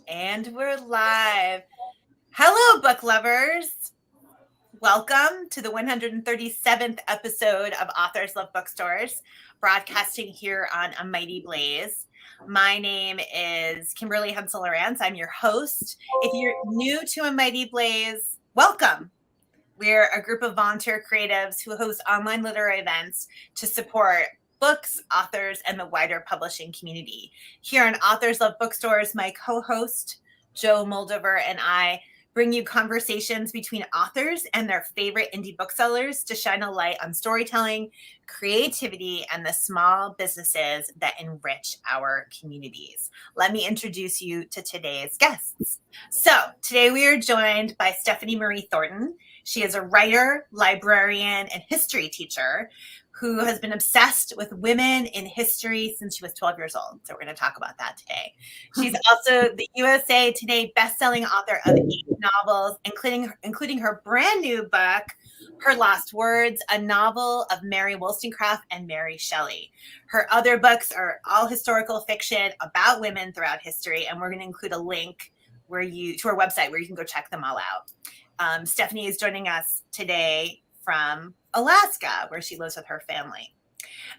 And we're live. Hello, book lovers. Welcome to the 137th episode of Authors Love Bookstores, broadcasting here on A Mighty Blaze. My name is Kimberly Hensle Lowrance. I'm your host. If you're new to A Mighty Blaze, welcome. We're a group of volunteer creatives who host online literary events to support books, authors, and the wider publishing community. Here on Authors Love Bookstores, my co-host, Joe Moldover, and I bring you conversations between authors and their favorite indie booksellers to shine a light on storytelling, creativity, and the small businesses that enrich our communities. Let me introduce you to today's guests. So today we are joined by Stephanie Marie Thornton. She is a writer, librarian, and history teacher who has been obsessed with women in history since she was 12 years old. So we're going to talk about that today. She's also the USA Today bestselling author of 8 novels, including her brand new book, Her Lost Words, a novel of Mary Wollstonecraft and Mary Shelley. Her other books are all historical fiction about women throughout history, and we're going to include a link to our website where you can go check them all out. Stephanie is joining us today from Alaska, where she lives with her family.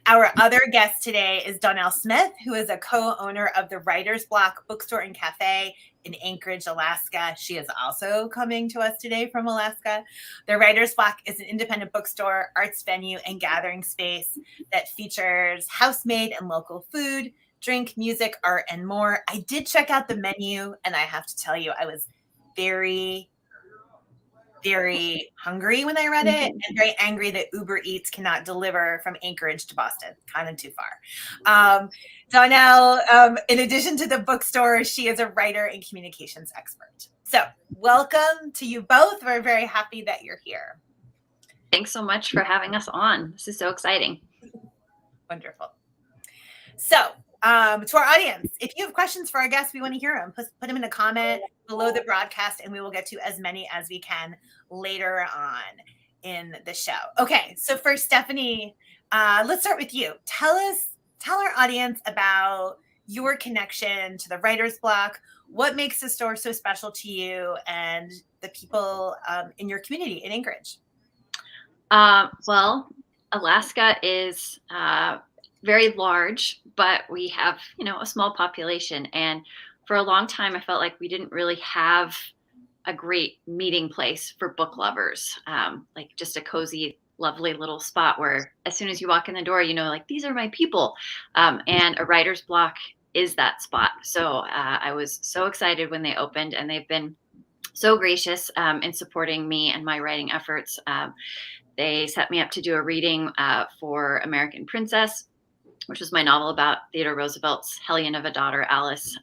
Our other guest today is Donnell Smith, who is a co-owner of the Writer's Block Bookstore and Cafe in Anchorage, Alaska. She is also coming to us today from Alaska. The Writer's Block is an independent bookstore, arts venue, and gathering space that features house-made and local food, drink, music, art, and more. I did check out the menu, and I have to tell you, I was very hungry when I read it, and very angry that Uber Eats cannot deliver from Anchorage to Boston. Kind of too far. Donnell, in addition to the bookstore, she is a writer and communications expert. So welcome to you both. We're very happy that you're here. Thanks so much for having us on. This is so exciting. Wonderful. So to our audience, if you have questions for our guests, we want to hear them. Put them in a comment below the broadcast, and we will get to as many as we can later on in the show. Okay, so for Stephanie, let's start with you. Tell our audience about your connection to the Writer's Block. What makes the store so special to you and the people in your community in Anchorage? Well, Alaska is very large, but we have, a small population. And for a long time, I felt like we didn't really have a great meeting place for book lovers, like just a cozy, lovely little spot where as soon as you walk in the door, these are my people. And a Writer's Block is that spot. So I was so excited when they opened, and they've been so gracious in supporting me and my writing efforts. They set me up to do a reading for American Princess, which was my novel about Theodore Roosevelt's hellion of a daughter, Alice.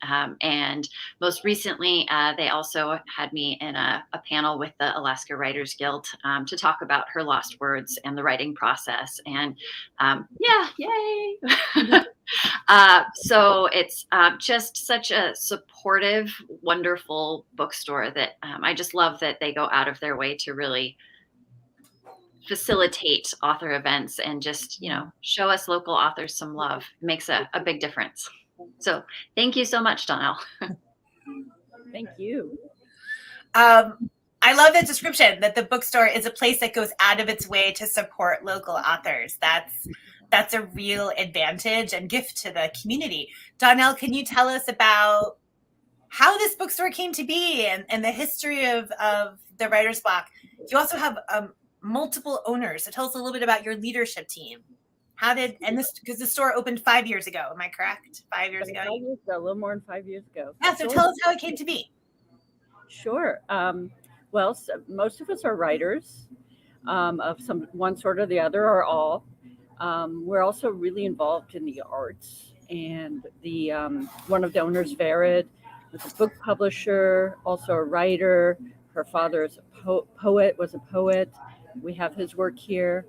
And most recently, they also had me in a panel with the Alaska Writers Guild to talk about Her Lost Words and the writing process. And yay! So it's just such a supportive, wonderful bookstore that I just love that they go out of their way to really facilitate author events and just, show us local authors some love. It makes a big difference. So thank you so much, Donnell. Thank you. I love the description that the bookstore is a place that goes out of its way to support local authors. That's a real advantage and gift to the community. Donnell, can you tell us about how this bookstore came to be and the history of the Writer's Block? You also have multiple owners. So tell us a little bit about your leadership team. Because the store opened 5 years ago. Am I correct? 5 years ago? 5 years ago, a little more than 5 years ago. Yeah, so tell us how it came to be. Sure. Well, so most of us are writers of one sort or the other or all. We're also really involved in the arts. And the one of the owners, Vered, was a book publisher, also a writer. Her father is was a poet. We have his work here.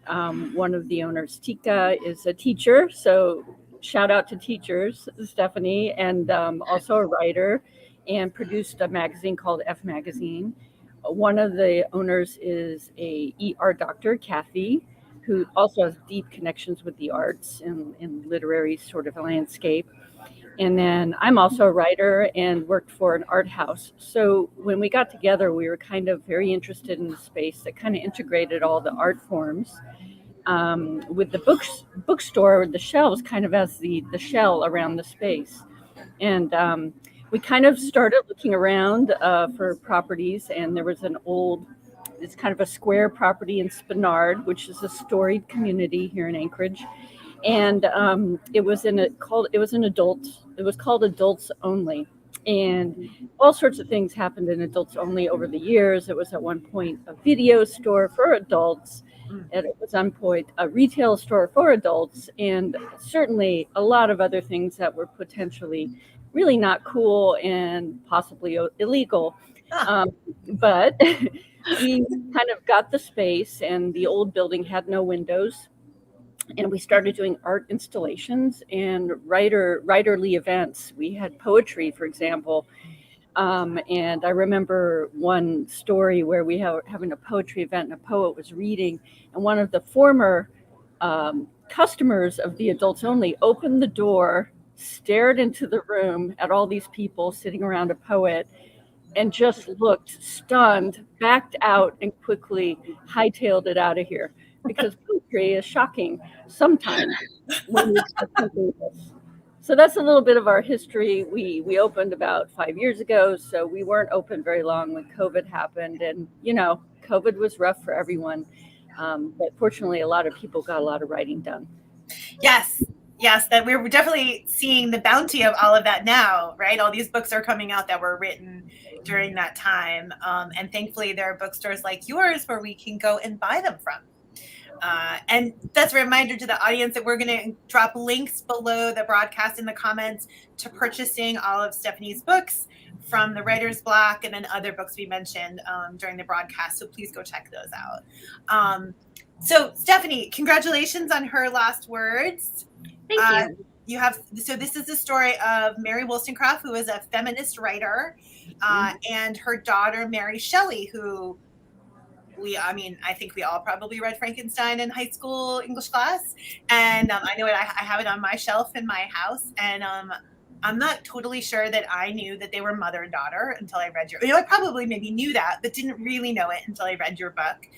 One of the owners, Tika, is a teacher. So shout out to teachers, Stephanie, and also a writer, and produced a magazine called F Magazine. One of the owners is a ER doctor, Kathy, who also has deep connections with the arts and literary sort of landscape. And then I'm also a writer and worked for an art house. So when we got together, we were kind of very interested in the space that kind of integrated all the art forms, with the bookstore, the shelves kind of as the shell around the space. And we kind of started looking around for properties, and there was it's kind of a square property in Spenard, which is a storied community here in Anchorage. And it was called Adults Only. And all sorts of things happened in Adults Only over the years. It was at one point a video store for adults, and it was one point a retail store for adults, and certainly a lot of other things that were potentially really not cool and possibly illegal. But we kind of got the space, and the old building had no windows, and we started doing art installations and writerly events. We had poetry, for example. And I remember one story where we were having a poetry event, and a poet was reading, and one of the former customers of the Adults Only opened the door, stared into the room at all these people sitting around a poet, and just looked stunned, backed out, and quickly hightailed it out of here, because poetry is shocking sometimes when you expect something else. So that's a little bit of our history. We opened about 5 years ago, so we weren't open very long when COVID happened, and COVID was rough for everyone. But fortunately, a lot of people got a lot of writing done. Yes, that we're definitely seeing the bounty of all of that now, right? All these books are coming out that were written during that time. And thankfully, there are bookstores like yours where we can go and buy them from. And that's a reminder to the audience that we're going to drop links below the broadcast in the comments to purchasing all of Stephanie's books from the Writer's Block and then other books we mentioned during the broadcast. So please go check those out. So Stephanie, congratulations on Her Last Words. Thank you. So this is the story of Mary Wollstonecraft, who is a feminist writer, and her daughter, Mary Shelley, who I think we all probably read Frankenstein in high school English class. And I know I have it on my shelf in my house. And I'm not totally sure that I knew that they were mother and daughter until I read I probably maybe knew that, but didn't really know it until I read your book.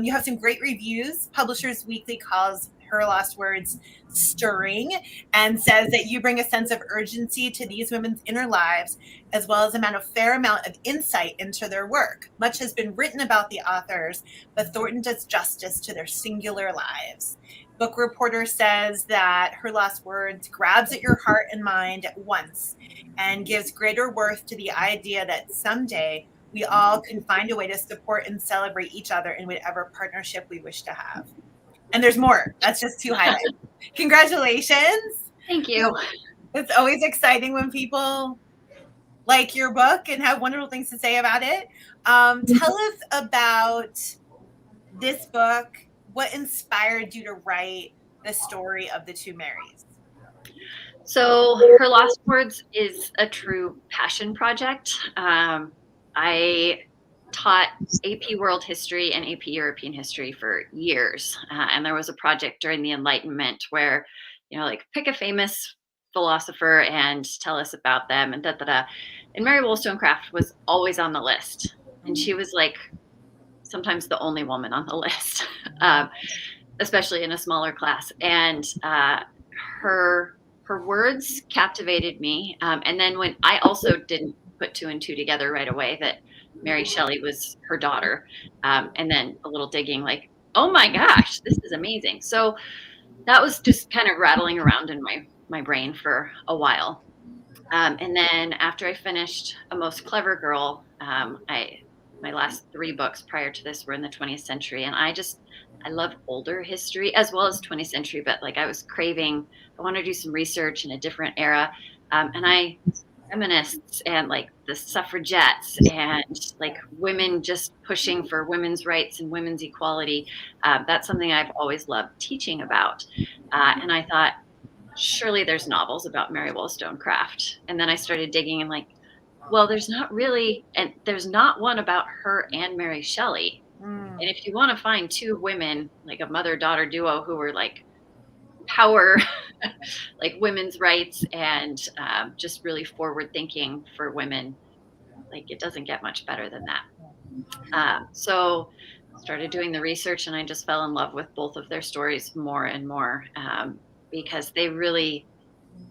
You have some great reviews. Publishers Weekly calls Her Last Words stirring and says that you bring a sense of urgency to these women's inner lives, as well as a fair amount of insight into their work. Much has been written about the authors, but Thornton does justice to their singular lives. Book Reporter says that Her Last Words grabs at your heart and mind at once and gives greater worth to the idea that someday we all can find a way to support and celebrate each other in whatever partnership we wish to have. And there's more. That's just two highlights. Congratulations. Thank you. It's always exciting when people like your book and have wonderful things to say about it. Tell us about this book. What inspired you to write the story of the two Marys? So Her Last Words is a true passion project. I taught AP World History and AP European History for years. And there was a project during the Enlightenment where, pick a famous philosopher and tell us about them and da-da-da. And Mary Wollstonecraft was always on the list. And she was sometimes the only woman on the list, especially in a smaller class. And her words captivated me. And then when I also didn't put two and two together right away that Mary Shelley was her daughter. And then a little digging oh my gosh, this is amazing. So that was just kind of rattling around in my brain for a while. And then after I finished A Most Clever Girl, my last three books prior to this were in the 20th century. And I love older history as well as 20th century, but I was craving, I want to do some research in a different era. And feminists and the suffragettes and women just pushing for women's rights and women's equality. That's something I've always loved teaching about. And I thought, surely there's novels about Mary Wollstonecraft. And then I started digging and well, there's not really, and there's not one about her and Mary Shelley. And if you want to find two women, a mother-daughter duo who were power like women's rights and just really forward thinking for women. Like it doesn't get much better than that. So started doing the research and I just fell in love with both of their stories more and more because they really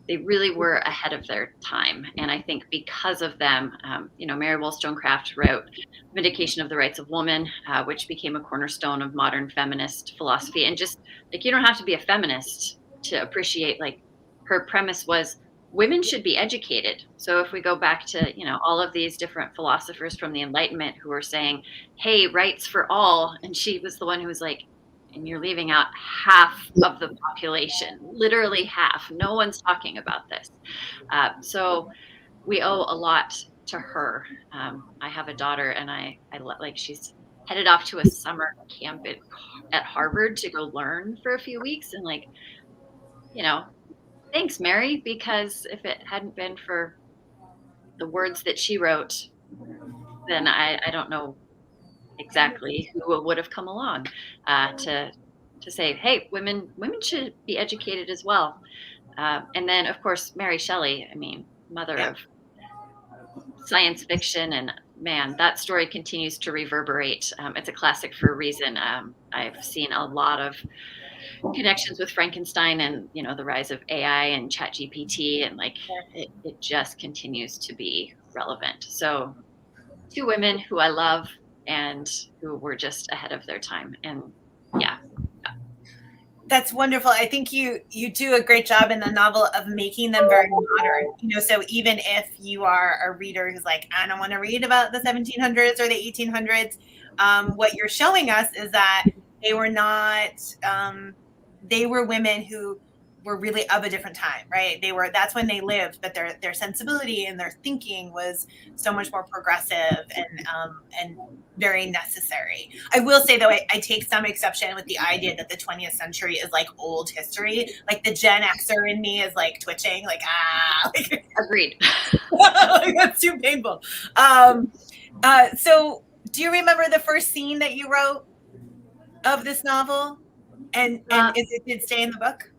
were ahead of their time. And I think because of them, Mary Wollstonecraft wrote Vindication of the Rights of Woman, which became a cornerstone of modern feminist philosophy. And just like, you don't have to be a feminist to appreciate, like, her premise was women should be educated. So if we go back to, all of these different philosophers from the Enlightenment who were saying, hey, rights for all. And she was the one who was like, and you're leaving out half of the population, literally half. No one's talking about this. So we owe a lot to her. I have a daughter, and I like she's headed off to a summer camp at Harvard to go learn for a few weeks, and like, thanks, Mary, because if it hadn't been for the words that she wrote, then I don't know exactly who would have come along to say, hey, women should be educated as well. And then, of course, Mary Shelley, I mean, mother of science fiction. And man, that story continues to reverberate. It's a classic for a reason. I've seen a lot of connections with Frankenstein and, the rise of AI and ChatGPT. And like, it just continues to be relevant. So two women who I love and who were just ahead of their time. And yeah. That's wonderful. I think you do a great job in the novel of making them very modern. So even if you are a reader who's like, I don't want to read about the 1700s or the 1800s, what you're showing us is that they were not, they were women who were really of a different time, right? That's when they lived, but their sensibility and their thinking was so much more progressive and very necessary. I will say though, I take some exception with the idea that the 20th century is like old history. Like the Gen Xer in me is like twitching, like, like, agreed. Like, that's too painful. So do you remember the first scene that you wrote of this novel? And did it stay in the book?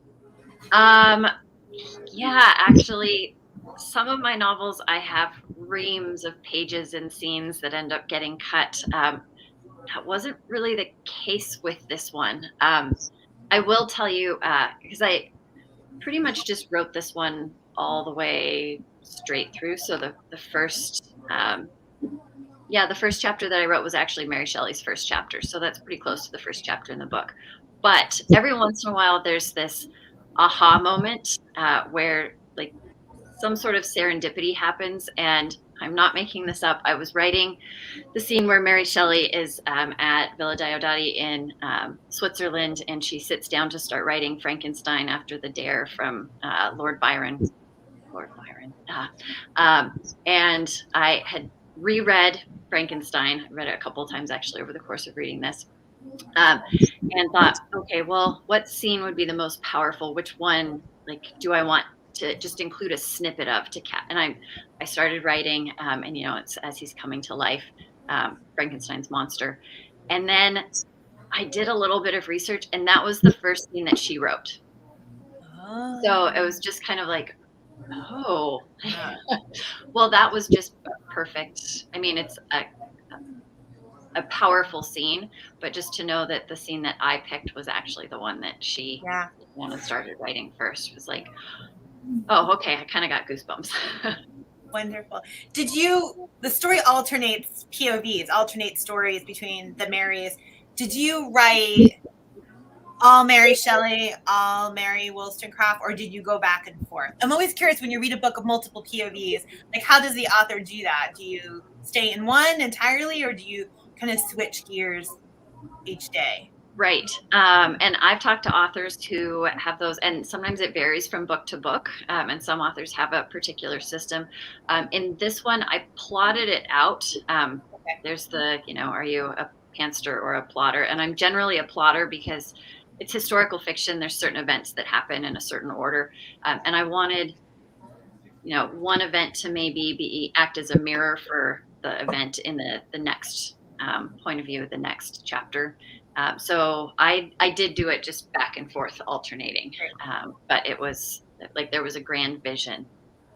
Yeah, actually, some of my novels, I have reams of pages and scenes that end up getting cut. That wasn't really the case with this one. I will tell you, because I pretty much just wrote this one all the way straight through. So the first, the first chapter that I wrote was actually Mary Shelley's first chapter. So that's pretty close to the first chapter in the book. But every once in a while, there's this aha moment where like some sort of serendipity happens. And I'm not making this up. I was writing the scene where Mary Shelley is at Villa Diodati in Switzerland, and she sits down to start writing Frankenstein after the dare from Lord Byron. And I had reread Frankenstein. I read it a couple of times actually over the course of reading this. And thought, okay, well, what scene would be the most powerful? Which one, like, do I want to just include a snippet of to cat? And I started writing, and it's as he's coming to life, Frankenstein's monster. And then I did a little bit of research, and that was the first scene that she wrote. Oh. So it was just kind of like, oh, well, that was just perfect. I mean, it's a powerful scene, but just to know that the scene that I picked was actually the one that she started writing first was like, oh, okay, I kind of got goosebumps. Wonderful. The story alternates POVs, alternates stories between the Marys. Did you write all Mary Shelley, all Mary Wollstonecraft, or did you go back and forth? I'm always curious when you read a book of multiple POVs, like how does the author do that? Do you stay in one entirely, or do you kind of switch gears each day? Right. And I've talked to authors who have those, and sometimes it varies from book to book. And some authors have a particular system. In this one, I plotted it out. There's the, are you a pantser or a plotter? And I'm generally a plotter because it's historical fiction. There's certain events that happen in a certain order. And I wanted, one event to maybe act as a mirror for the event in the next point of view of the next chapter. So I did do it just back and forth alternating. But it was like there was a grand vision,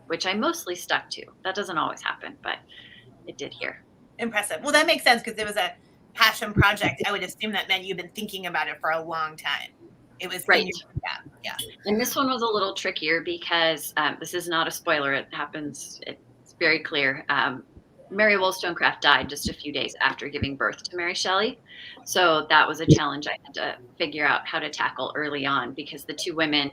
which I mostly stuck to. That doesn't always happen, but it did here. Impressive. Well, that makes sense because it was a passion project. I would assume that meant you've been thinking about it for a long time. It was right. Yeah. And this one was a little trickier because this is not a spoiler. It happens. It's very clear. Mary Wollstonecraft died just a few days after giving birth to Mary Shelley. So that was a challenge I had to figure out how to tackle early on, because the two women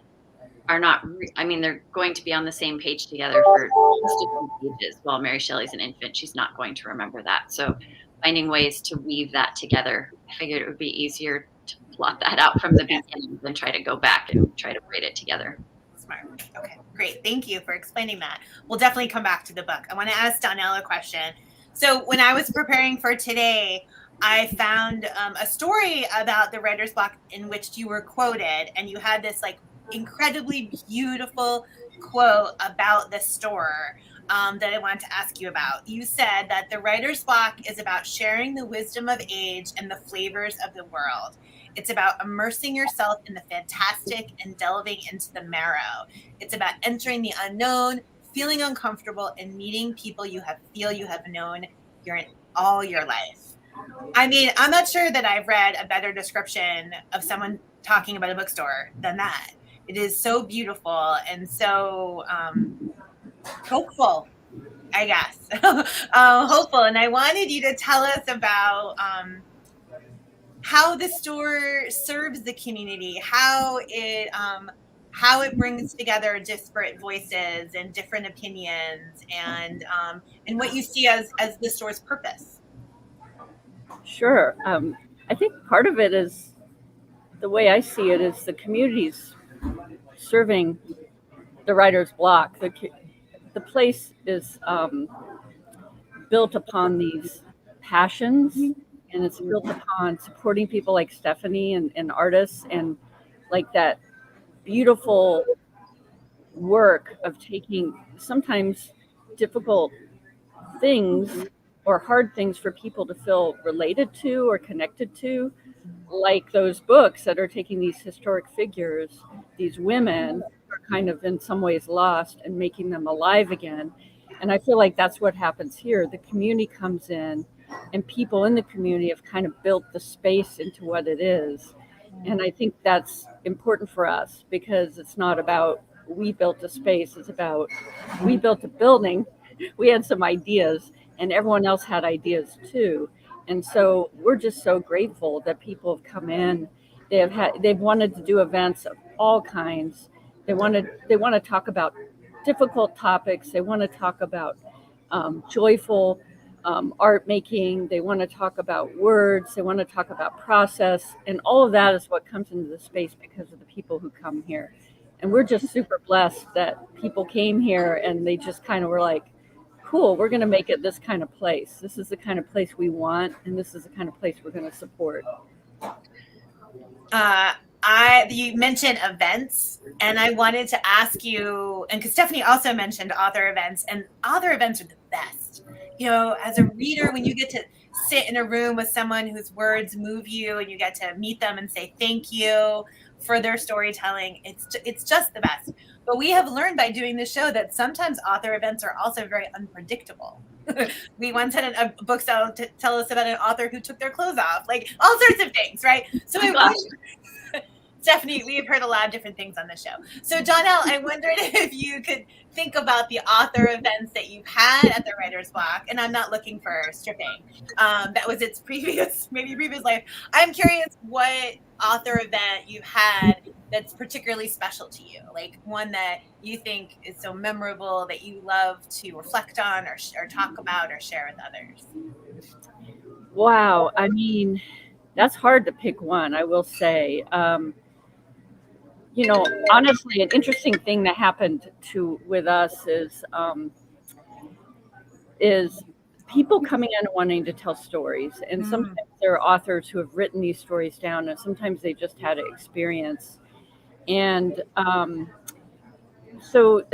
are not, they're going to be on the same page together for just a few pages. While Mary Shelley's an infant, she's not going to remember that. So finding ways to weave that together, I figured it would be easier to plot that out from the beginning than try to go back and try to braid it together. Smart. Okay, great. Thank you for explaining that. We'll definitely come back to the book. I want to ask Donnell a question. So when I was preparing for today, I found a story about the writer's block in which you were quoted, and you had this like incredibly beautiful quote about the store that I wanted to ask you about. You said that the writer's block is about sharing the wisdom of age and the flavors of the world. It's about immersing yourself in the fantastic and delving into the marrow. It's about entering the unknown, feeling uncomfortable, and meeting people you feel you have known all your life. I mean, I'm not sure that I've read a better description of someone talking about a bookstore than that. It is so beautiful and so hopeful, I guess. Hopeful. And I wanted you to tell us about how the store serves the community, how it brings together disparate voices and different opinions, and what you see as the store's purpose. Sure. I think part of it is, the way I see it, is the community's serving the writer's block. The place is built upon these passions, and it's built upon supporting people like Stephanie and artists, and like that beautiful work of taking sometimes difficult things or hard things for people to feel related to or connected to, like those books that are taking these historic figures, these women who are kind of in some ways lost, and making them alive again. And I feel like that's what happens here. The community comes in, and people in the community have kind of built the space into what it is. And I think that's important for us, because it's not about we built a space, it's about we built a building, we had some ideas, and everyone else had ideas too. And so we're just so grateful that people have come in. They've wanted to do events of all kinds. They want to talk about difficult topics. They want to talk about joyful art making. They want to talk about words. They want to talk about process. And all of that is what comes into the space because of the people who come here. And we're just super blessed that people came here and they just kind of were like, cool, we're going to make it this kind of place. This is the kind of place we want, and this is the kind of place we're going to support. You mentioned events, and I wanted to ask you, and because Stephanie also mentioned author events, and author events are the best. You know, as a reader, when you get to sit in a room with someone whose words move you, and you get to meet them and say thank you for their storytelling, it's just the best. But we have learned by doing this show that sometimes author events are also very unpredictable. We once had a book seller to tell us about an author who took their clothes off, like all sorts of things, right? So Stephanie, we have heard a lot of different things on the show. So Donnell, I wondered if you could think about the author events that you've had at the Writer's Block, and I'm not looking for stripping. That was its previous life. I'm curious what author event you had that's particularly special to you, like one that you think is so memorable that you love to reflect on or talk about or share with others. Wow. I mean, that's hard to pick one, I will say. You know, honestly, an interesting thing that happened with us is people coming in wanting to tell stories. And sometimes there are authors who have written these stories down, and sometimes they just had an experience. And so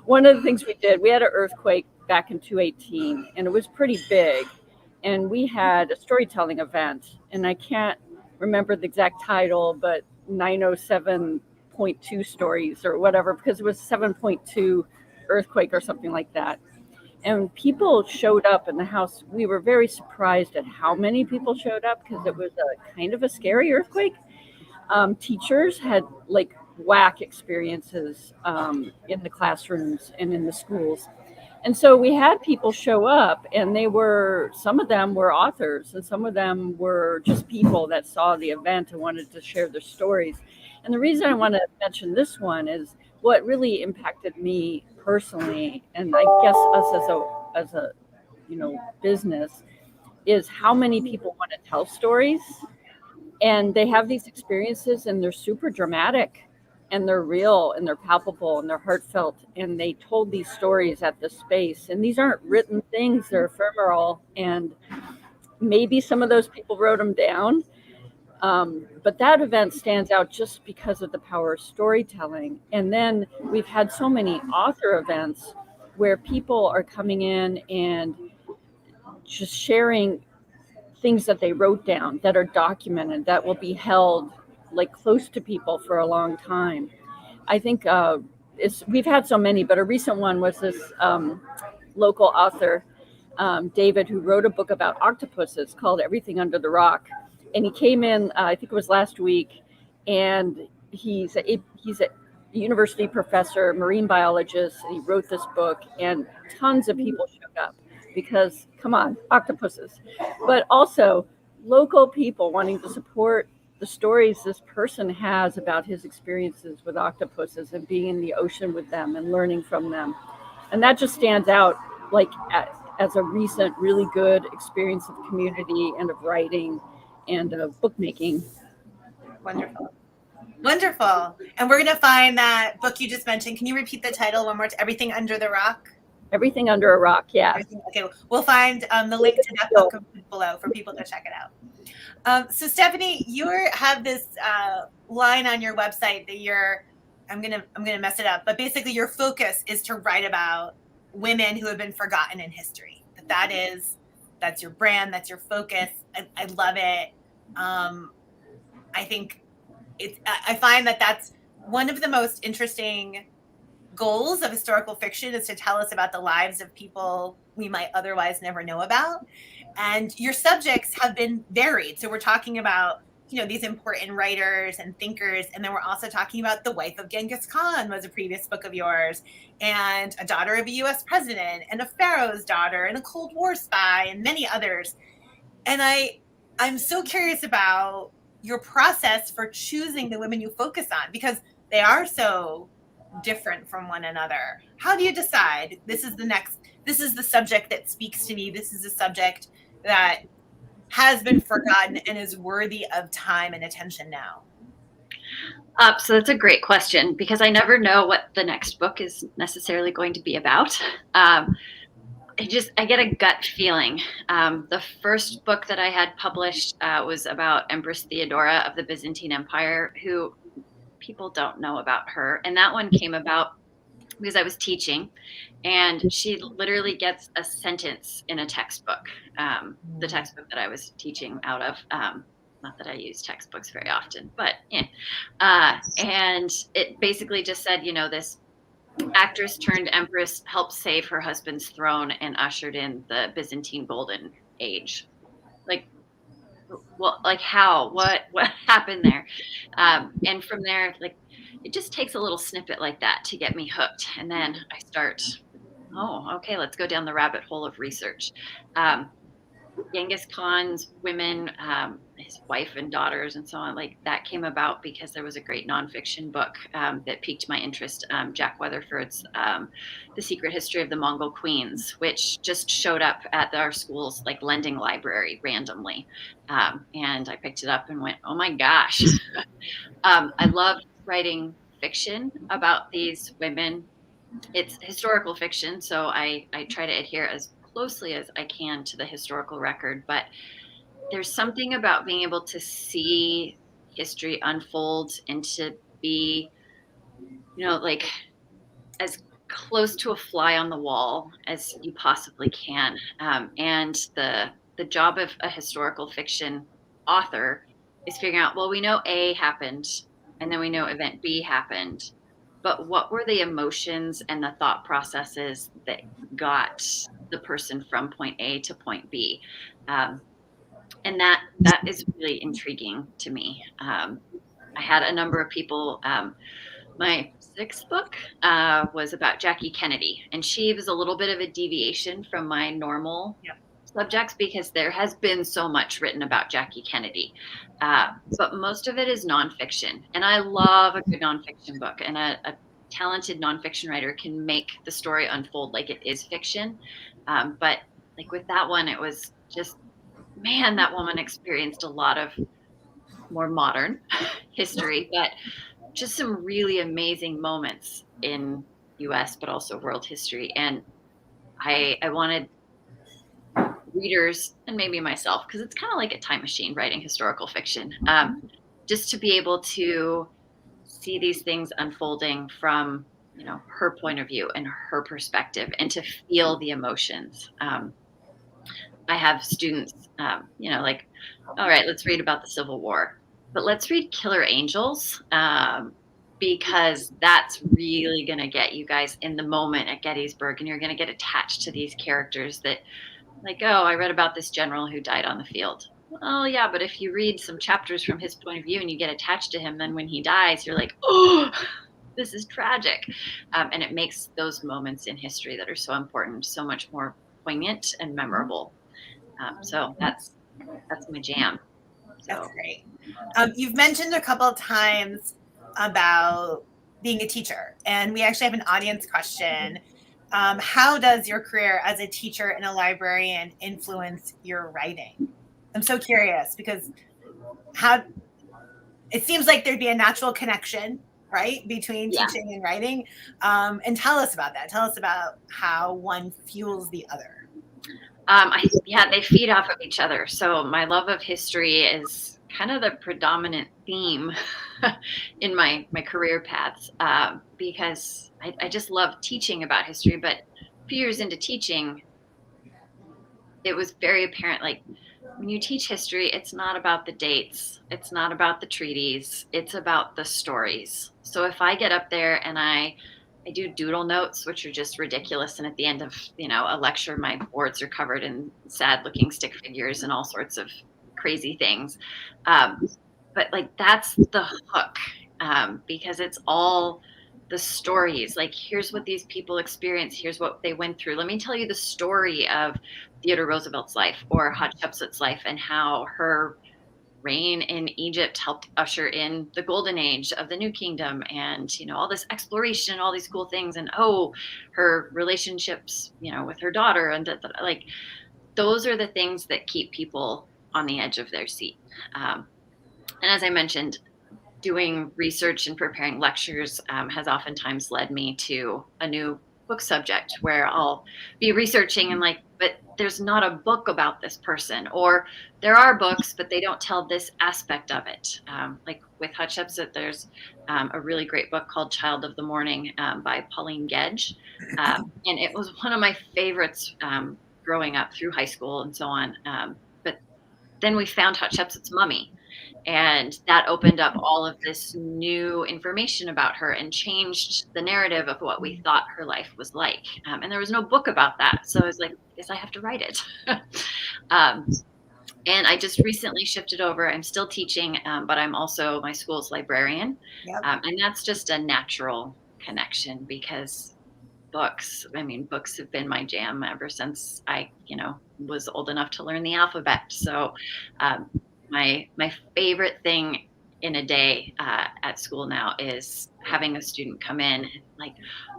one of the things we did, we had an earthquake back in 2018, and it was pretty big. And we had a storytelling event, and I can't remember the exact title, but 907.2 stories or whatever, because it was 7.2 earthquake or something like that. And people showed up in the house. We were very surprised at how many people showed up because it was a kind of a scary earthquake. Teachers had like whack experiences in the classrooms and in the schools. And so we had people show up, and some of them were authors, and some of them were just people that saw the event and wanted to share their stories. And the reason I want to mention this one is what really impacted me personally, and I guess us as a business, is how many people want to tell stories, and they have these experiences, and they're super dramatic, and they're real, and they're palpable, and they're heartfelt, and they told these stories at the space. And these aren't written things, they're ephemeral, and maybe some of those people wrote them down. But that event stands out just because of the power of storytelling. And then we've had so many author events where people are coming in and just sharing things that they wrote down that are documented, that will be held like close to people for a long time. I think we've had so many, but a recent one was this local author, David, who wrote a book about octopuses called Everything Under the Rock. And he came in, I think it was last week, and he's a university professor, marine biologist, and he wrote this book, and tons of people showed up because, come on, octopuses. But also local people wanting to support the stories this person has about his experiences with octopuses and being in the ocean with them and learning from them. And that just stands out like as a recent really good experience of community and of writing and of bookmaking. Wonderful. Wonderful. And we're going to find that book you just mentioned. Can you repeat the title one more time? Everything Under the Rock? Everything Under a Rock, yeah. Okay, we'll find the link to that book below for people to check it out. So Stephanie, you have this line on your website that I'm gonna mess it up, but basically your focus is to write about women who have been forgotten in history. That's your brand, that's your focus. I love it. I think I find that that's one of the most interesting goals of historical fiction, is to tell us about the lives of people we might otherwise never know about. And your subjects have been varied. So we're talking about, these important writers and thinkers. And then we're also talking about the wife of Genghis Khan was a previous book of yours, and a daughter of a US president, and a pharaoh's daughter, and a Cold War spy, and many others. And I'm so curious about your process for choosing the women you focus on, because they are so different from one another. How do you decide this is the subject that speaks to me, this is a subject that has been forgotten and is worthy of time and attention now? So that's a great question, because I never know what the next book is necessarily going to be about. I get a gut feeling. The first book that I had published was about Empress Theodora of the Byzantine Empire, who people don't know about her. And that one came about because I was teaching, and she literally gets a sentence in a textbook, the textbook that I was teaching out of. Not that I use textbooks very often, but yeah. And it basically just said, this actress turned empress helped save her husband's throne and ushered in the Byzantine Golden Age. How? What happened there? And from there, it just takes a little snippet like that to get me hooked. And then I start, okay, let's go down the rabbit hole of research. Genghis Khan's women, his wife and daughters and so on, that came about because there was a great nonfiction book that piqued my interest, Jack Weatherford's The Secret History of the Mongol Queens, which just showed up at our school's lending library randomly. And I picked it up and went, oh my gosh. I love writing fiction about these women. It's historical fiction, so I try to adhere as closely as I can to the historical record, but there's something about being able to see history unfold and to be, as close to a fly on the wall as you possibly can. And the job of a historical fiction author is figuring out, well, we know A happened, and then we know event B happened, but what were the emotions and the thought processes that got the person from point A to point B? And that is really intriguing to me. I had a number of people. My sixth book was about Jackie Kennedy, and she was a little bit of a deviation from my normal subjects because there has been so much written about Jackie Kennedy. But most of it is nonfiction, and I love a good nonfiction book, and a talented nonfiction writer can make the story unfold like it is fiction. But like with that one, it was just, man, that woman experienced a lot of more modern history, but just some really amazing moments in US, but also world history. And I wanted readers, and maybe myself, because it's kind of like a time machine writing historical fiction, just to be able to see these things unfolding from, you know, her point of view and her perspective, and to feel the emotions. I have students, you know, like, all right, let's read about the Civil War, but let's read Killer Angels, because that's really going to get you guys in the moment at Gettysburg, and you're going to get attached to these characters that, like, oh, I read about this general who died on the field. Oh, yeah, but if you read some chapters from his point of view and you get attached to him, then when he dies, you're like, oh, this is tragic. And it makes those moments in history that are so important so much more poignant and memorable. So that's my jam. That's great. You've mentioned a couple of times about being a teacher, and we actually have an audience question. How does your career as a teacher and a librarian influence your writing? I'm so curious, because it seems like there'd be a natural connection, right, between teaching and writing. And tell us about that. Tell us about how one fuels the other. They feed off of each other. So my love of history is kind of the predominant theme in my career paths, because I just love teaching about history. But a few years into teaching, it was very apparent, like, when you teach history, it's not about the dates, it's not about the treaties, it's about the stories. So if I get up there and I do doodle notes, which are just ridiculous, and at the end of, you know, a lecture, my boards are covered in sad looking stick figures and all sorts of crazy things, but like, that's the hook, because it's all the stories. Like, here's what these people experienced, here's what they went through. Let me tell you the story of Theodore Roosevelt's life, or Hatshepsut's life, and how her reign in Egypt helped usher in the golden age of the New Kingdom, and, you know, all this exploration and all these cool things, and her relationships, you know, with her daughter, and like, those are the things that keep people on the edge of their seat. And as I mentioned, doing research and preparing lectures has oftentimes led me to a new book subject where I'll be researching and like, but there's not a book about this person, or there are books, but they don't tell this aspect of it. Like with Hatshepsut, there's a really great book called Child of the Morning by Pauline Gedge. And it was one of my favorites growing up through high school and so on. But then we found Hatshepsut's mummy, and that opened up all of this new information about her and changed the narrative of what we thought her life was like. And there was no book about that. So I was like, I guess I have to write it. And I just recently shifted over. I'm still teaching, but I'm also my school's librarian. Yep. And that's just a natural connection, because books have been my jam ever since I, you know, was old enough to learn the alphabet. So my favorite thing in a day at school now is having a student come in and like,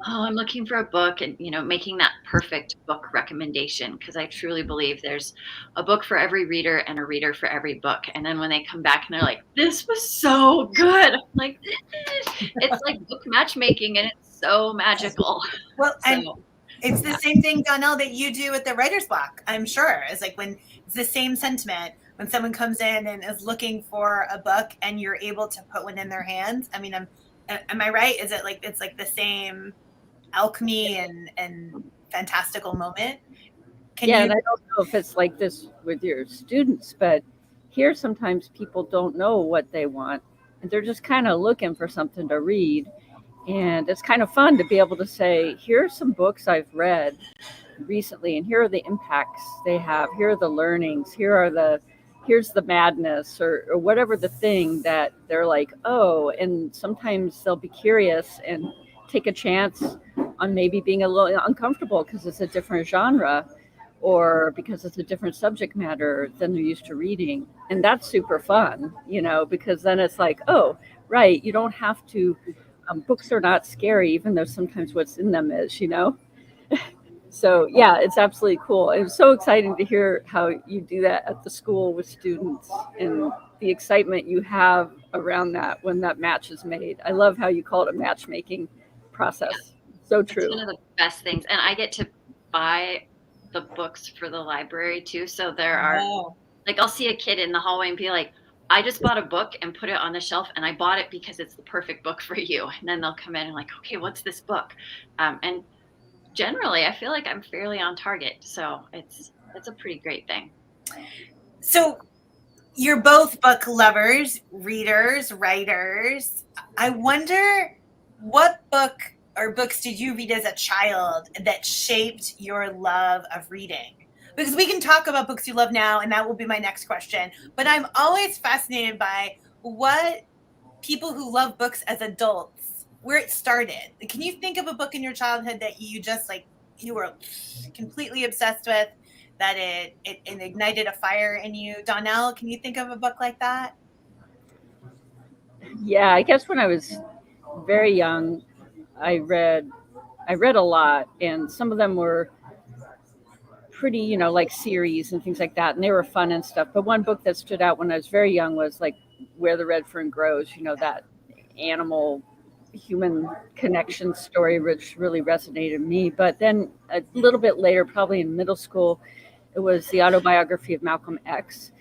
oh, I'm looking for a book, and, you know, making that perfect book recommendation, because I truly believe there's a book for every reader and a reader for every book. And then when they come back and they're like, this was so good, I'm like, it's like book matchmaking, and it's so magical. Well, and it's the same thing, Donnell, that you do with the writer's block, I'm sure. It's like, when it's the same sentiment when someone comes in and is looking for a book and you're able to put one in their hands. I mean, am I right? Is it like, it's like the same alchemy and fantastical moment? And I don't know if it's like this with your students, but here sometimes people don't know what they want, and they're just kind of looking for something to read. And it's kind of fun to be able to say, here's some books I've read recently, and here are the impacts they have. Here are the learnings. Here's the madness, or whatever the thing that they're like, oh, and sometimes they'll be curious and take a chance on maybe being a little uncomfortable because it's a different genre, or because it's a different subject matter than they're used to reading. And that's super fun, because then it's like, oh, right, you don't have to, books are not scary, even though sometimes what's in them is. So yeah, it's absolutely cool. It was so exciting to hear how you do that at the school with students, and the excitement you have around that when that match is made. I love how you call it a matchmaking process. So true. It's one of the best things. And I get to buy the books for the library too. So there are, like, I'll see a kid in the hallway and be like, I just bought a book and put it on the shelf, and I bought it because it's the perfect book for you. And then they'll come in and like, okay, what's this book? And generally, I feel like I'm fairly on target. So it's a pretty great thing. So you're both book lovers, readers, writers. I wonder, what book or books did you read as a child that shaped your love of reading? Because we can talk about books you love now, and that will be my next question. But I'm always fascinated by what people who love books as adults, where it started. Can you think of a book in your childhood that you just you were completely obsessed with, that it ignited a fire in you? Donnell, can you think of a book like that? Yeah, I guess when I was very young, I read a lot, and some of them were pretty, like series and things like that, and they were fun and stuff. But one book that stood out when I was very young was like Where the Red Fern Grows, that animal human connection story, which really resonated with me. But then a little bit later, probably in middle school, it was the autobiography of Malcolm X,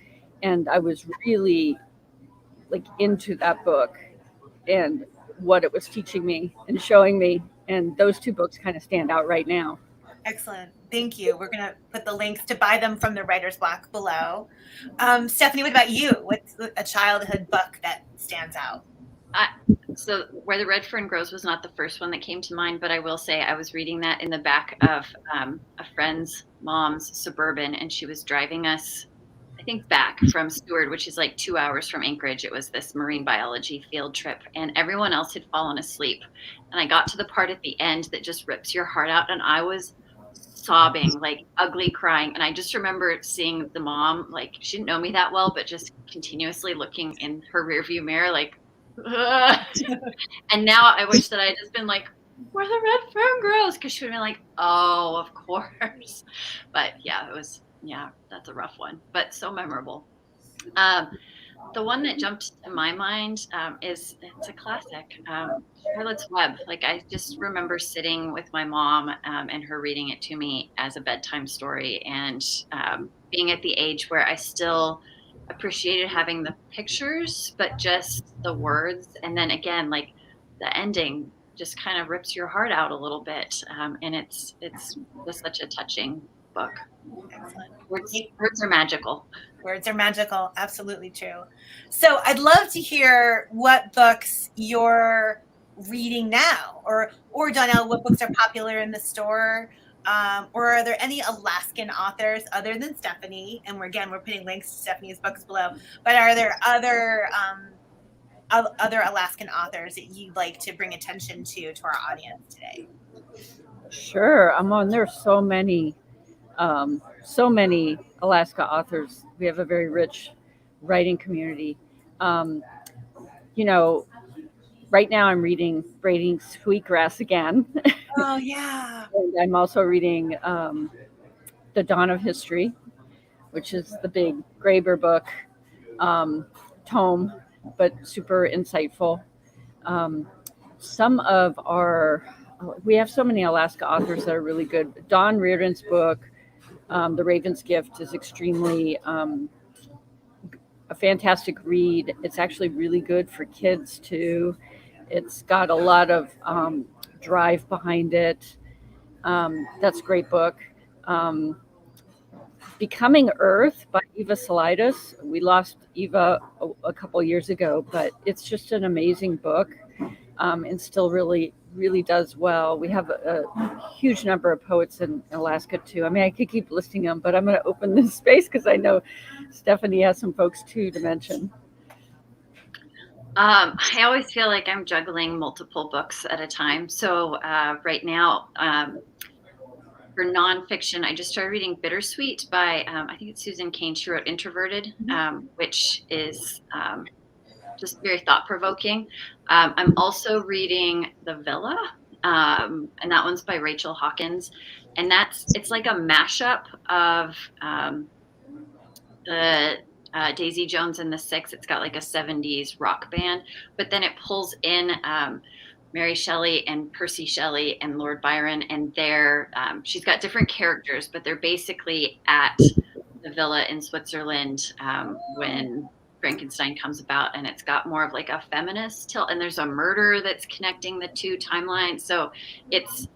and I was really into that book and what it was teaching me and showing me, and those two books kind of stand out right now. Excellent. Thank you. We're going to put the links to buy them from the writer's block below. Stephanie, what about you? What's a childhood book that stands out? So Where the Red Fern Grows was not the first one that came to mind, but I will say I was reading that in the back of a friend's mom's Suburban, and she was driving us, I think, back from Seward, which is like 2 hours from Anchorage. It was this marine biology field trip, and everyone else had fallen asleep. And I got to the part at the end that just rips your heart out, and I was sobbing, like ugly crying. And I just remember seeing the mom, like, she didn't know me that well, but just continuously looking in her rearview mirror, like, ugh. And now I wish that I had just been like, Where the Red Fern Grows, because she would have been like, oh, of course. But yeah, that's a rough one, but so memorable. The one that jumped to my mind it's a classic, Charlotte's Web. Like, I just remember sitting with my mom and her reading it to me as a bedtime story, and being at the age where I still appreciated having the pictures, but just the words. And then again, like, the ending just kind of rips your heart out a little bit, and it's just such a touching book. Excellent. Words are magical. Words are magical. Absolutely true. So I'd love to hear what books you're reading now, or Donnell, what books are popular in the store, or are there any Alaskan authors other than Stephanie? And we're putting links to Stephanie's books below. But are there other Alaskan authors that you'd like to bring attention to our audience today? Sure, there's so many Alaska authors. We have a very rich writing community. Right now I'm reading Braiding Sweetgrass again. Oh, yeah. And I'm also reading The Dawn of History, which is the big Graeber book tome, but super insightful. We have so many Alaska authors that are really good. Dawn Reardon's book, The Raven's Gift, is extremely a fantastic read. It's actually really good for kids too. It's got a lot of drive behind it. That's a great book. Becoming Earth by Eva Salidas. We lost Eva a couple years ago, but it's just an amazing book, and still really does well. We have a huge number of poets in Alaska too. I mean, I could keep listing them, but I'm going to open this space because I know Stephanie has some folks too to mention. I always feel like I'm juggling multiple books at a time. So right now, for nonfiction, I just started reading Bittersweet by, I think it's Susan Cain. She wrote Introverted, which is just very thought-provoking. I'm also reading The Villa, and that one's by Rachel Hawkins. And it's like a mashup of the Daisy Jones and the Six. It's got like a 70s rock band, but then it pulls in Mary Shelley and Percy Shelley and Lord Byron, and she's got different characters, but they're basically at the villa in Switzerland when Frankenstein comes about, and it's got more of like a feminist tilt, and there's a murder that's connecting the two timelines. So it's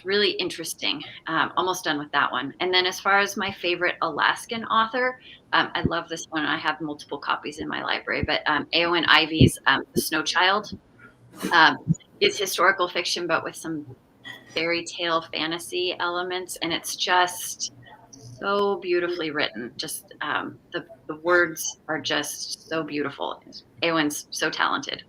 really interesting. Almost done with that one. And then as far as my favorite Alaskan author, I love this one. I have multiple copies in my library, but Eowyn Ivy's The Snow Child. It's historical fiction, but with some fairy tale fantasy elements, and it's just so beautifully written. Just the words are just so beautiful. Eowyn's so talented.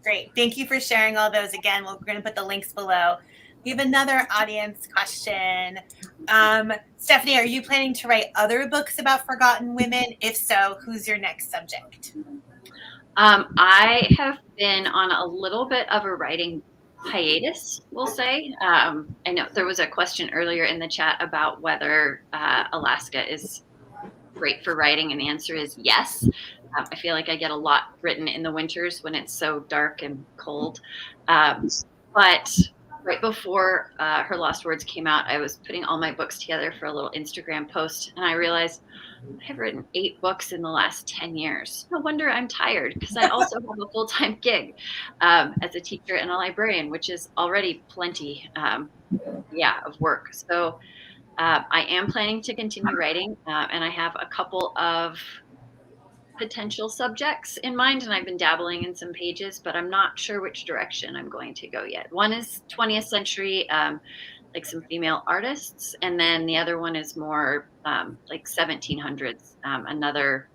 Great. Thank you for sharing all those. Again, we're going to put the links below. We have another audience question. Stephanie, are you planning to write other books about forgotten women? If so, who's your next subject? I have been on a little bit of a writing hiatus, we'll say. I know there was a question earlier in the chat about whether Alaska is great for writing, and the answer is yes. I feel like I get a lot written in the winters when it's so dark and cold. But right before Her Lost Words came out, I was putting all my books together for a little Instagram post, and I realized I've written 8 books in the last 10 years. No wonder I'm tired, because I also have a full-time gig as a teacher and a librarian, which is already plenty of work. So I am planning to continue writing, and I have a couple of potential subjects in mind, and I've been dabbling in some pages, but I'm not sure which direction I'm going to go yet. One is 20th century, like some female artists, and then the other one is more like 1700s, another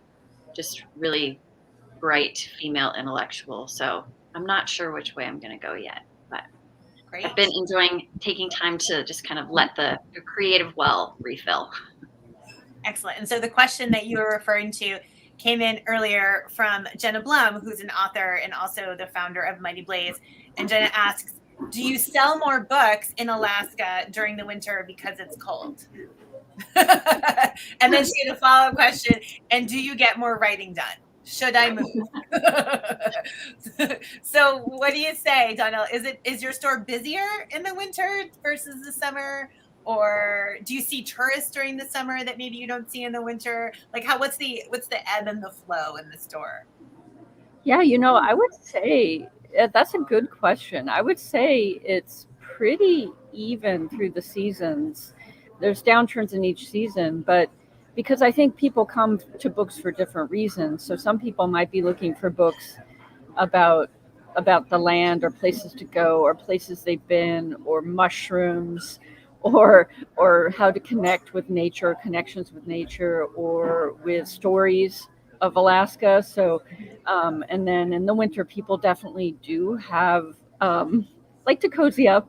just really bright female intellectual. So I'm not sure which way I'm going to go yet, but Great. I've been enjoying taking time to just kind of let the creative well refill. Excellent. And so the question that you were referring to came in earlier from Jenna Blum, who's an author and also the founder of Mighty Blaze. And Jenna asks, do you sell more books in Alaska during the winter because it's cold? And then she had a follow-up question, and do you get more writing done? Should I move? So what do you say, Donnell? Is your store busier in the winter versus the summer? Or do you see tourists during the summer that maybe you don't see in the winter? Like what's the ebb and the flow in the store? Yeah, I would say that's a good question. I would say it's pretty even through the seasons. There's downturns in each season, but because I think people come to books for different reasons. So some people might be looking for books about the land or places to go or places they've been or mushrooms or how to connect with nature, connections with nature, or with stories of Alaska. So, and then in the winter, people definitely do have like to cozy up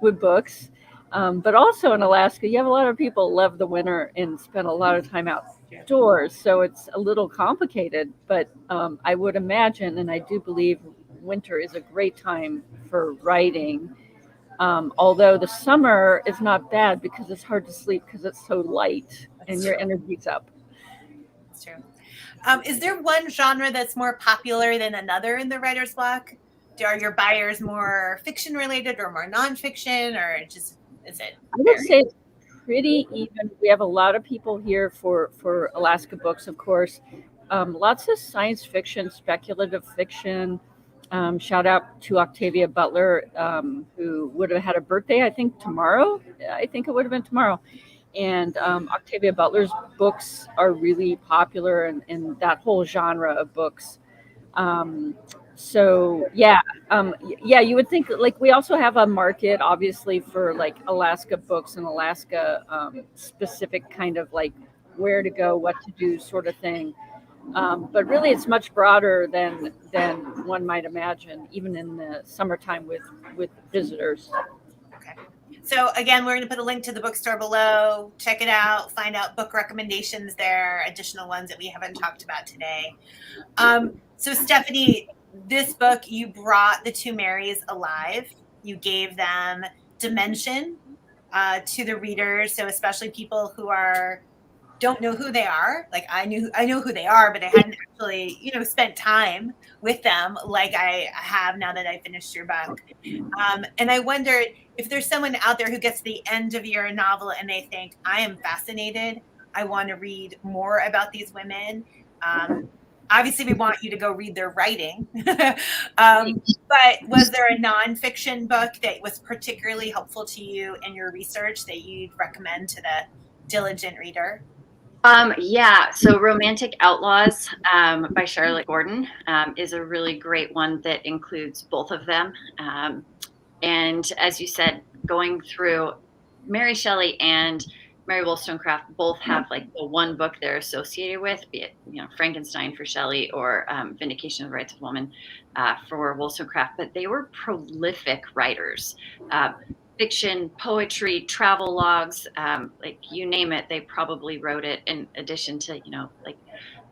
with books. But also in Alaska, you have a lot of people love the winter and spend a lot of time outdoors. So it's a little complicated, but I would imagine, and I do believe winter is a great time for writing. Although the summer is not bad because it's hard to sleep because it's so light and your energy's up. That's true. Is there one genre that's more popular than another in the writer's block? Are your buyers more fiction related or more nonfiction, or just is it? I would say it's pretty even. We have a lot of people here for Alaska books, of course. Lots of science fiction, speculative fiction. Shout out to Octavia Butler, who would have had a birthday, I think, tomorrow. I think it would have been tomorrow. And Octavia Butler's books are really popular in that whole genre of books. So yeah, yeah, you would think like we also have a market obviously for like Alaska books and Alaska specific kind of like where to go, what to do sort of thing. But really, it's much broader than one might imagine, even in the summertime with visitors. Okay. So again, we're going to put a link to the bookstore below. Check it out. Find out book recommendations there, additional ones that we haven't talked about today. So Stephanie, this book, you brought the two Marys alive. You gave them dimension to the readers. So especially people who don't know who they are. Like I know who they are, but I hadn't actually, spent time with them like I have now that I finished your book. And I wondered if there's someone out there who gets to the end of your novel and they think, I am fascinated. I want to read more about these women. Obviously, we want you to go read their writing. But was there a nonfiction book that was particularly helpful to you in your research that you'd recommend to the diligent reader? Yeah, so Romantic Outlaws by Charlotte Gordon is a really great one that includes both of them. And as you said, going through Mary Shelley and Mary Wollstonecraft both have like the one book they're associated with, be it Frankenstein for Shelley or Vindication of the Rights of Woman for Wollstonecraft. But they were prolific writers. Fiction, poetry, travel logs, like you name it, they probably wrote it in addition to, like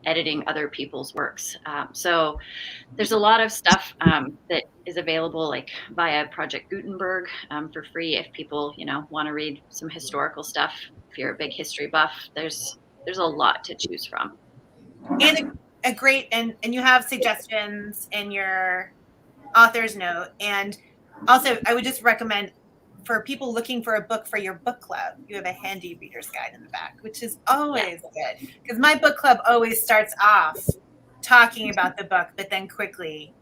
editing other people's works. So there's a lot of stuff that is available like via Project Gutenberg for free if people, want to read some historical stuff. If you're a big history buff, there's a lot to choose from. And a great, and you have suggestions in your author's note. And also I would just recommend for people looking for a book for your book club, you have a handy reader's guide in the back, which is always good. Because my book club always starts off talking about the book, but then quickly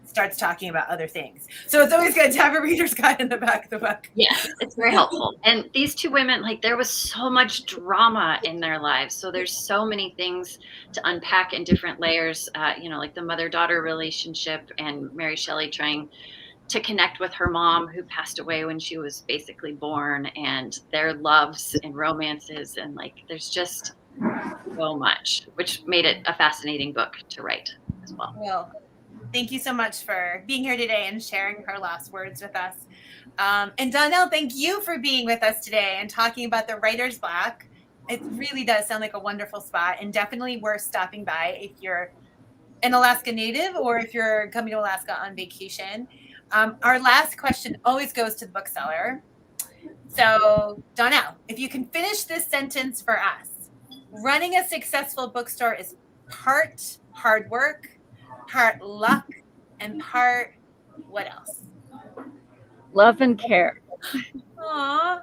starts talking about other things. So it's always good to have a reader's guide in the back of the book. Yes, it's very helpful. And these two women, like there was so much drama in their lives. So there's so many things to unpack in different layers, like the mother-daughter relationship and Mary Shelley trying to connect with her mom who passed away when she was basically born, and their loves and romances, and like there's just so much, which made it a fascinating book to write as well. Well, thank you so much for being here today and sharing her last words with us. And Donnell, thank you for being with us today and talking about the writer's block. It really does sound like a wonderful spot and definitely worth stopping by if you're an Alaska native or if you're coming to Alaska on vacation. Our last question always goes to the bookseller. So, Donnell, if you can finish this sentence for us, running a successful bookstore is part hard work, part luck, and part what else? Love and care. Aww. I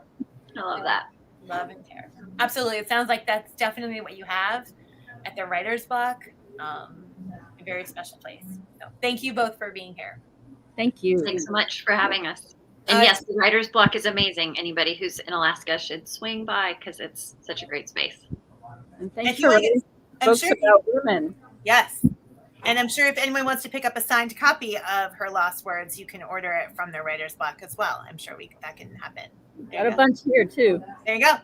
love that. Love and care. Absolutely. It sounds like that's definitely what you have at the writer's block. A very special place. So thank you both for being here. Thank you. Thanks so much for having us. And yes, the writer's block is amazing. Anybody who's in Alaska should swing by because it's such a great space. And thanks for writing books about women. Yes. And I'm sure if anyone wants to pick up a signed copy of her lost words, you can order it from the writer's block as well. I'm sure that can happen. Got a bunch here too. There you go.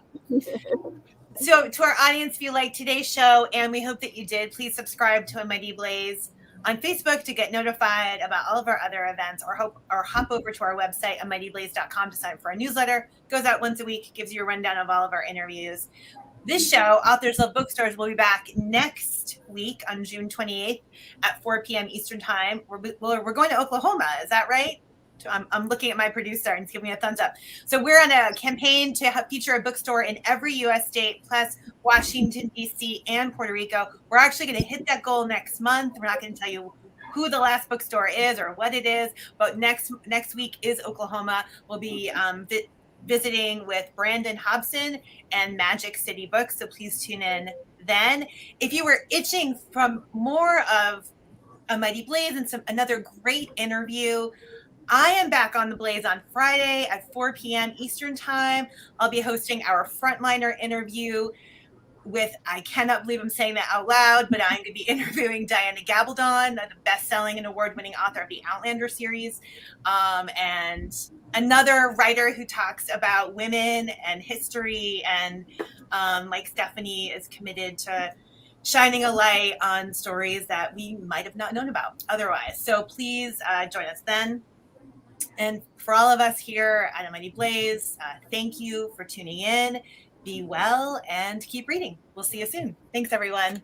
So to our audience, if you liked today's show, and we hope that you did, please subscribe to A Mighty Blaze on Facebook to get notified about all of our other events, or hop over to our website, amightyblaze.com, to sign up for our newsletter. It goes out once a week, gives you a rundown of all of our interviews. This show, Authors Love Bookstores, will be back next week on June 28th at 4 p.m. Eastern Time. We're going to Oklahoma. Is that right? I'm looking at my producer and he's giving me a thumbs up. So we're on a campaign to feature a bookstore in every U.S. state, plus Washington, D.C. and Puerto Rico. We're actually going to hit that goal next month. We're not going to tell you who the last bookstore is or what it is, but next week is Oklahoma. We'll be visiting with Brandon Hobson and Magic City Books, so please tune in then. If you were itching from more of A Mighty Blaze and another great interview, I am back on the Blaze on Friday at 4 p.m. Eastern Time. I'll be hosting our Frontliner interview with, I cannot believe I'm saying that out loud, but I'm going to be interviewing Diana Gabaldon, the best-selling and award-winning author of the Outlander series, and another writer who talks about women and history, and like Stephanie is committed to shining a light on stories that we might have not known about otherwise. So please join us then. And for all of us here at Mighty Blaze, thank you for tuning in. Be well and keep reading. We'll see you soon. Thanks, everyone.